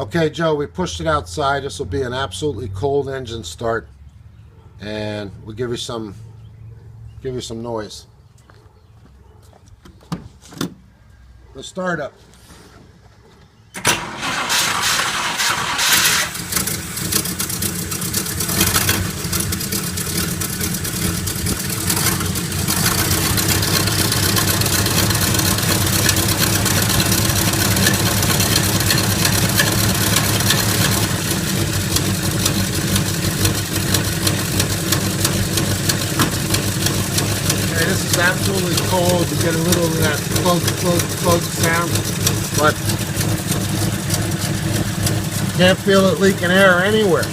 Okay, Joe, we pushed it outside. This will be an absolutely cold engine start, and we'll give you some noise. The startup. This is absolutely cold. You get a little of that plug sound, but can't feel it leaking air anywhere.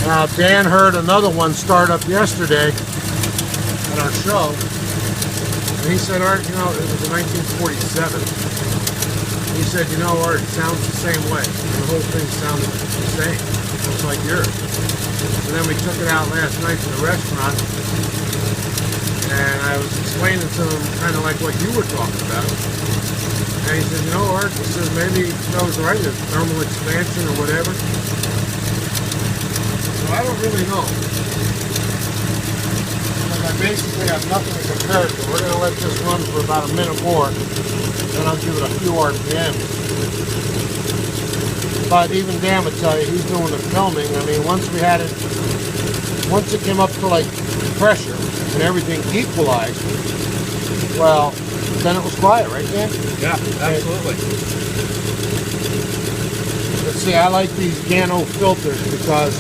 Now, Dan heard another one start up yesterday at our show, and he said, Art, you know, it was in 1947. He said, you know, Art, it sounds the same way. And the whole thing sounded the same, just like yours. And then we took it out last night to the restaurant, and I was explaining to him kind of like what you were talking about. And he said, you know, Art, he says, maybe Joe's right, it's thermal expansion or whatever. So I don't really know. Because I basically have nothing to compare it to. We're going to let this run for about a minute more, then I'll give it a few RPM. But even Dan would tell you, he's doing the filming. I mean, once it came up to like pressure and everything equalized, well, then it was quiet, right, Dan? Yeah, absolutely. Let's see, I like these Gano filters because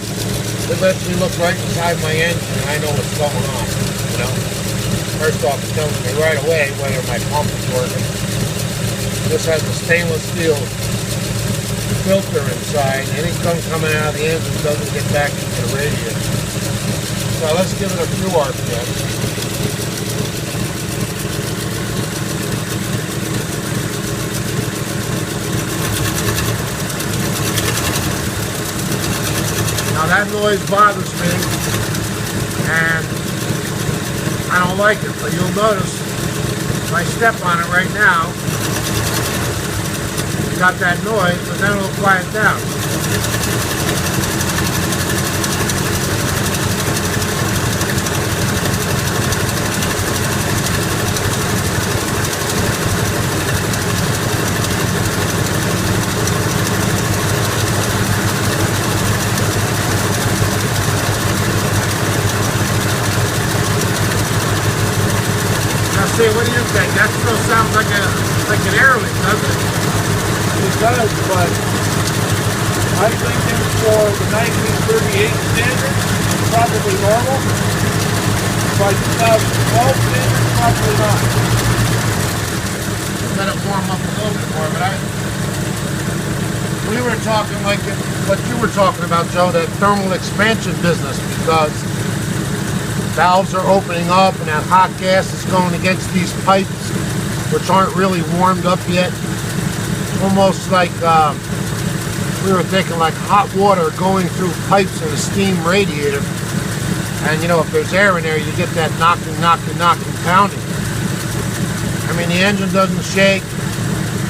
it lets me look right inside my engine and I know what's going on, you know? First off, it tells me right away whether my pump is working. This has a stainless steel filter inside. Anything coming out of the engine doesn't get back into the radiator. So let's give it a few RPM. Now that noise bothers me, and I don't like it, but you'll notice if I step on it right now, it's got that noise, but then it'll quiet down. See, what do you think? That still sounds like an airline, doesn't it? It does, but I think for the 1938 standard, it's probably normal. By 2012 standard, probably not. Let it warm up a little bit more, but we were talking like what you were talking about, Joe, that thermal expansion business, because valves are opening up and that hot gas is going against these pipes, which aren't really warmed up yet. Almost like we were thinking like hot water going through pipes in a steam radiator. And you know, if there's air in there, you get that knocking, pounding. I mean, the engine doesn't shake.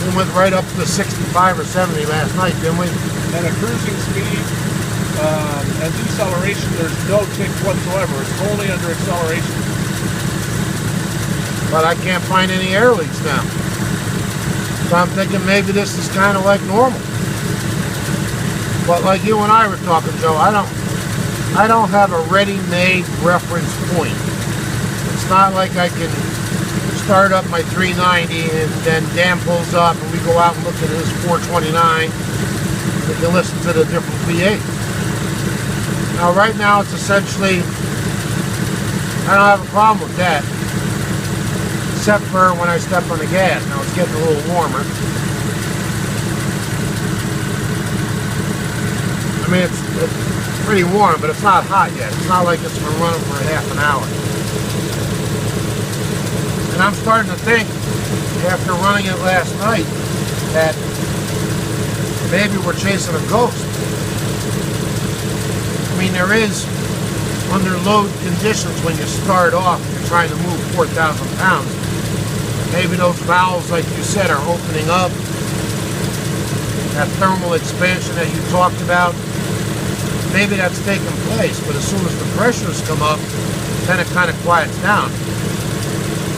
We went right up to 65 or 70 last night, didn't we? And a cruising speed and deceleration, there's no tick whatsoever. It's only under acceleration. But I can't find any air leaks now. So I'm thinking maybe this is kind of like normal. But like you and I were talking, Joe, I don't have a ready-made reference point. It's not like I can start up my 390 and then Dan pulls up and we go out and look at his 429. We can listen to the different V8. Now right now it's essentially, I don't have a problem with that, except for when I step on the gas. Now it's getting a little warmer. I mean, it's pretty warm, but it's not hot yet. It's not like it's been running for a half an hour. And I'm starting to think, after running it last night, that maybe we're chasing a ghost. I mean, there is, under load conditions, when you start off, you're trying to move 4,000 pounds. Maybe those valves, like you said, are opening up. that thermal expansion that you talked about, maybe that's taking place, but as soon as the pressures come up, then it kind of quiets down.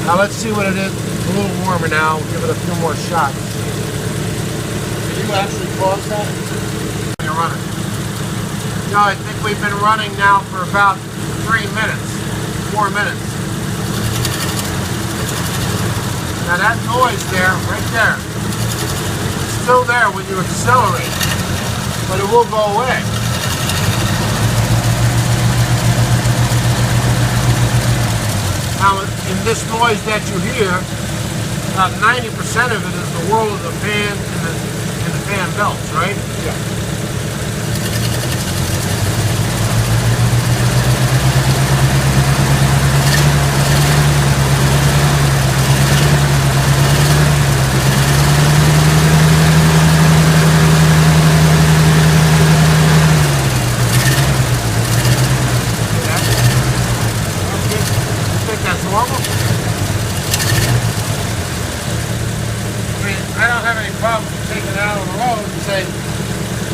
Now let's see what it is. It's a little warmer now. We'll give it a few more shots. Can you actually pause that? You're running. No, I think we've been running now for about 3 minutes, 4 minutes. Now that noise there, right there, it's still there when you accelerate, but it will go away. Now, in this noise that you hear, about 90% of it is the whirl of the fan and the fan belts, right? Yeah.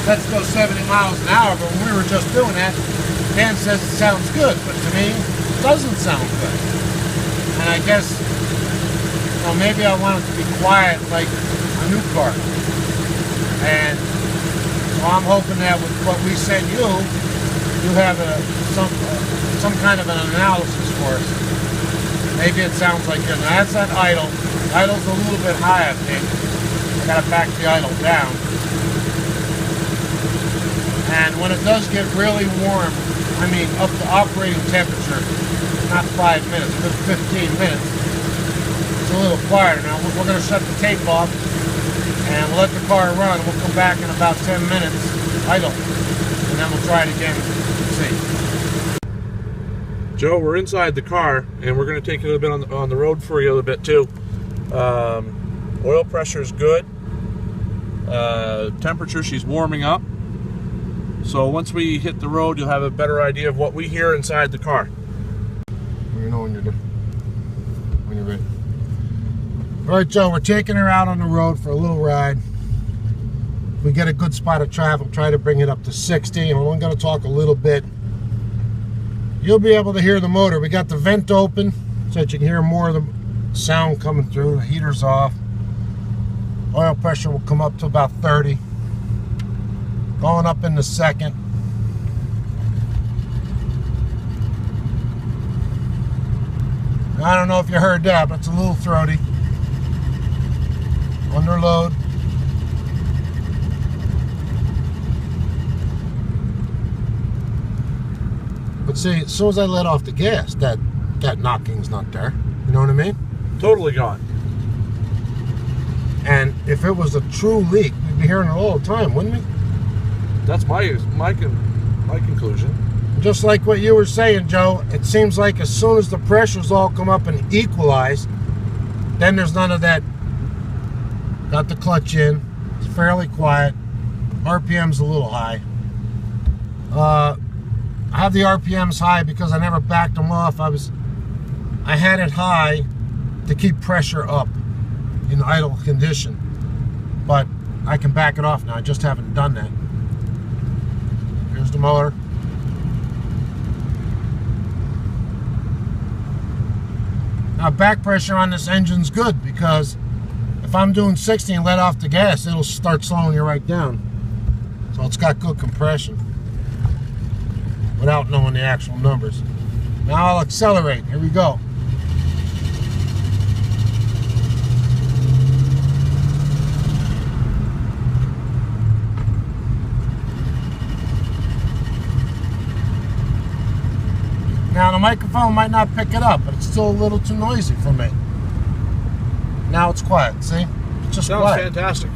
Let's go 70 miles an hour, but when we were just doing that, Dan says it sounds good, but to me, it doesn't sound good. And I guess, well, maybe I want it to be quiet like a new car. And so I'm hoping that with what we send you, you have some kind of an analysis for us. Maybe it sounds like you're, now that's that idle. Idle's a little bit high, I think. I gotta back the idle down. And when it does get really warm, I mean up to operating temperature, not 5 minutes, but 15 minutes, it's a little quieter. Now we're going to shut the tape off and we'll let the car run. We'll come back in about 10 minutes, idle, and then we'll try it again and see. Joe, we're inside the car and we're going to take it a little bit on the road for you a little bit too. Oil pressure is good. Temperature, she's warming up. So once we hit the road, you'll have a better idea of what we hear inside the car. Let me know when you're ready. All right, Joe, we're taking her out on the road for a little ride. If we get a good spot of traffic, try to bring it up to 60. And we're only going to talk a little bit. You'll be able to hear the motor. We got the vent open so that you can hear more of the sound coming through. The heater's off. Oil pressure will come up to about 30. Going up in the second. I don't know if you heard that, but it's a little throaty. Under load. But see, as soon as I let off the gas, that knocking's not there. You know what I mean? Totally gone. And if it was a true leak, we'd be hearing it all the time, wouldn't we? That's my conclusion. Just like what you were saying, Joe, it seems like as soon as the pressures all come up and equalize, then there's none of that. Got the clutch in. It's fairly quiet. RPM's a little high. I have the RPMs high because I never backed them off. I had it high to keep pressure up in idle condition. But I can back it off now. I just haven't done that. Here's the motor. Now back pressure on this engine's good because if I'm doing 60 and let off the gas, it'll start slowing you right down. So it's got good compression without knowing the actual numbers. Now I'll accelerate. Here we go. Now the microphone might not pick it up, but it's still a little too noisy for me. Now it's quiet, see? It's just Sounds quiet. Fantastic.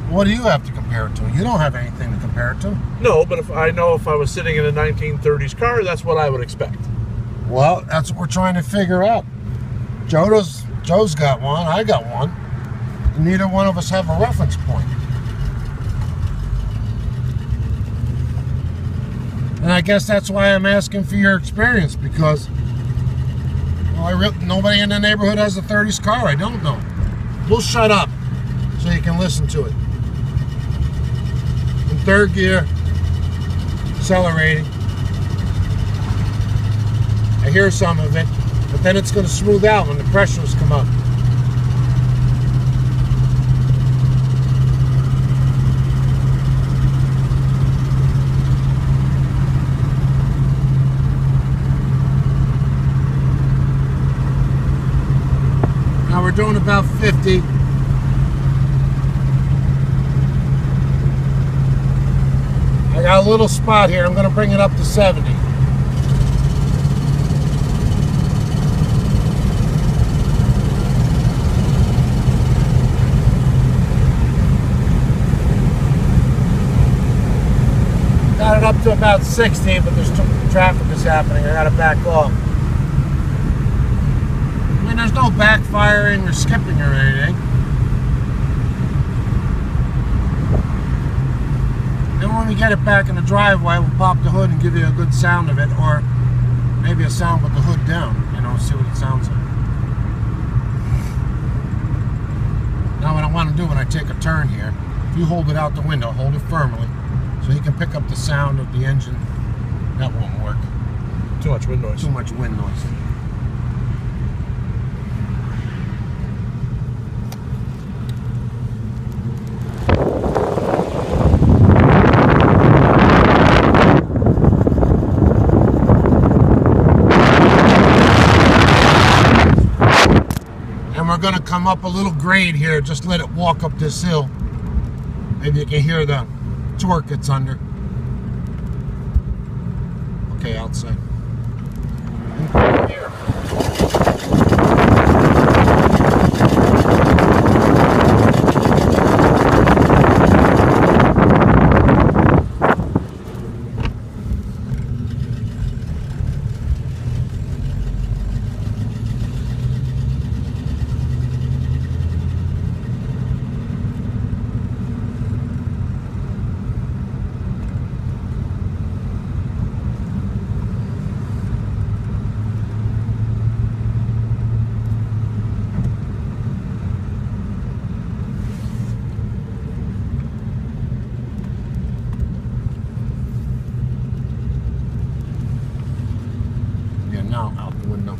What do you have to compare it to? You don't have anything to compare it to. No, but if I was sitting in a 1930s car, that's what I would expect. Well, that's what we're trying to figure out. Joe's got one, I got one. And neither one of us have a reference point. And I guess that's why I'm asking for your experience, because nobody in the neighborhood has a 30s car. I don't know. We'll shut up so you can listen to it. third gear, accelerating. I hear some of it, but then it's going to smooth out when the pressures come up. Now we're doing about 50. I got a little spot here. I'm going to bring it up to 70. Got it up to about 60, but there's traffic is happening. I got to back off. I mean, there's no backfiring or skipping or anything. Then when we get it back in the driveway, we'll pop the hood and give you a good sound of it, or maybe a sound with the hood down, you know, see what it sounds like. Now what I want to do when I take a turn here, if you hold it out the window, hold it firmly, so you can pick up the sound of the engine. That won't work. Too much wind noise. Too much wind noise. We're going to come up a little grade here. Just let it walk up this hill. Maybe you can hear the torque it's under. Okay, outside. Here. Now out the window.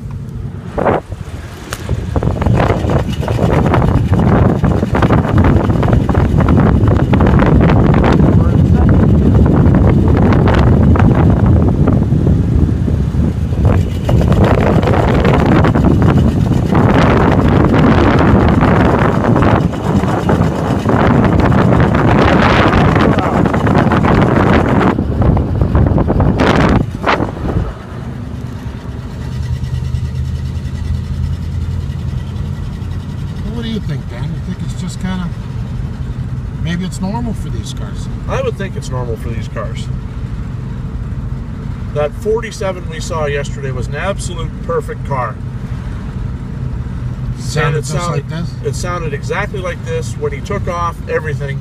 What do you think, Dan? You think it's just kind of, maybe it's normal for these cars? I would think it's normal for these cars. That 47 we saw yesterday was an absolute perfect car. Sounded just like this? It sounded exactly like this when he took off, everything.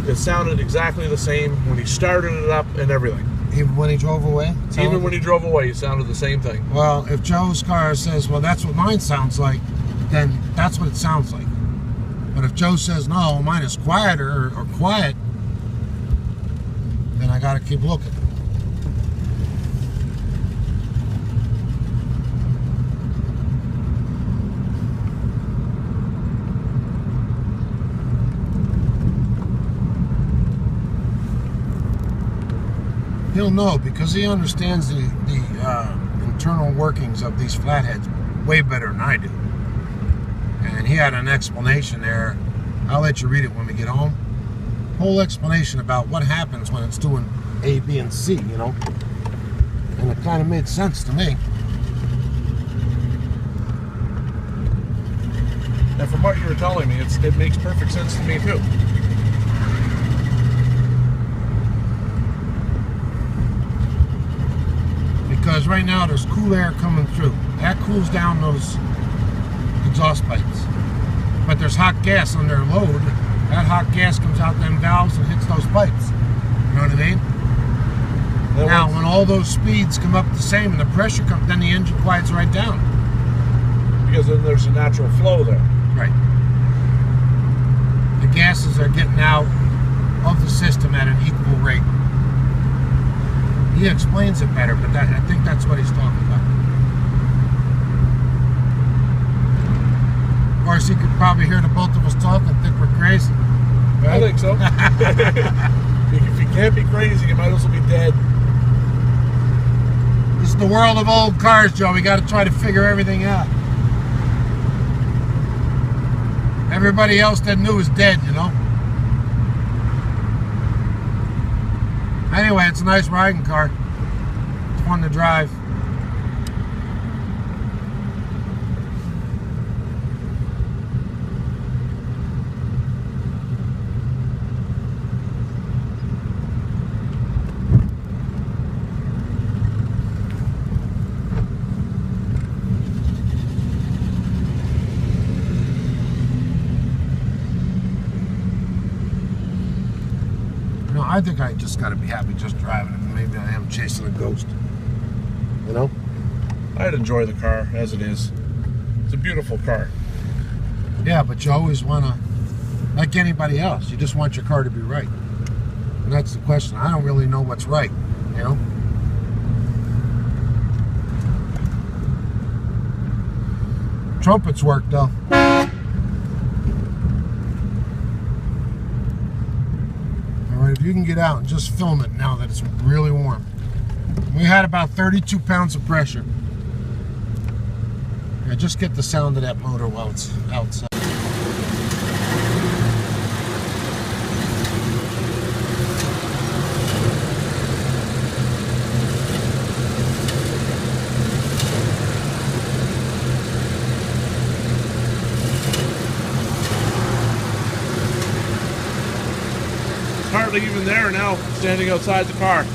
It sounded exactly the same when he started it up and everything. Even when he drove away? Even when he drove away, it sounded the same thing. Well, if Joe's car says, well, that's what mine sounds like, then that's what it sounds like. But if Joe says, no, mine is quieter or quiet, then I got to keep looking. He'll know because he understands the internal workings of these flatheads way better than I do. And he had an explanation there. I'll let you read it when we get home. Whole explanation about what happens when it's doing A, B, and C, you know. And it kind of made sense to me. And from what you were telling me, it makes perfect sense to me too. Because right now there's cool air coming through. That cools down those exhaust pipes. But there's hot gas under load. That hot gas comes out them valves and hits those pipes. You know what I mean? Now, when all those speeds come up the same and the pressure comes, then the engine quiets right down. Because then there's a natural flow there. Right. The gases are getting out of the system at an equal rate. He explains it better, but I think that's what he's talking about. Of course, he could probably hear the both of us talk and think we're crazy. Right? I think so. If you can't be crazy, you might as well be dead. This is the world of old cars, Joe. We got to try to figure everything out. Everybody else that knew is dead, you know. Anyway, it's a nice riding car. It's fun to drive. I think I just got to be happy just driving it. Maybe I am chasing a ghost. You know? I'd enjoy the car as it is. It's a beautiful car. Yeah, but you always want to, like anybody else, you just want your car to be right. And that's the question. I don't really know what's right, you know? Trumpets work, though. If you can get out and just film it now that it's really warm. We had about 32 pounds of pressure. Yeah, just get the sound of that motor while it's outside. Hardly even there now, standing outside the car.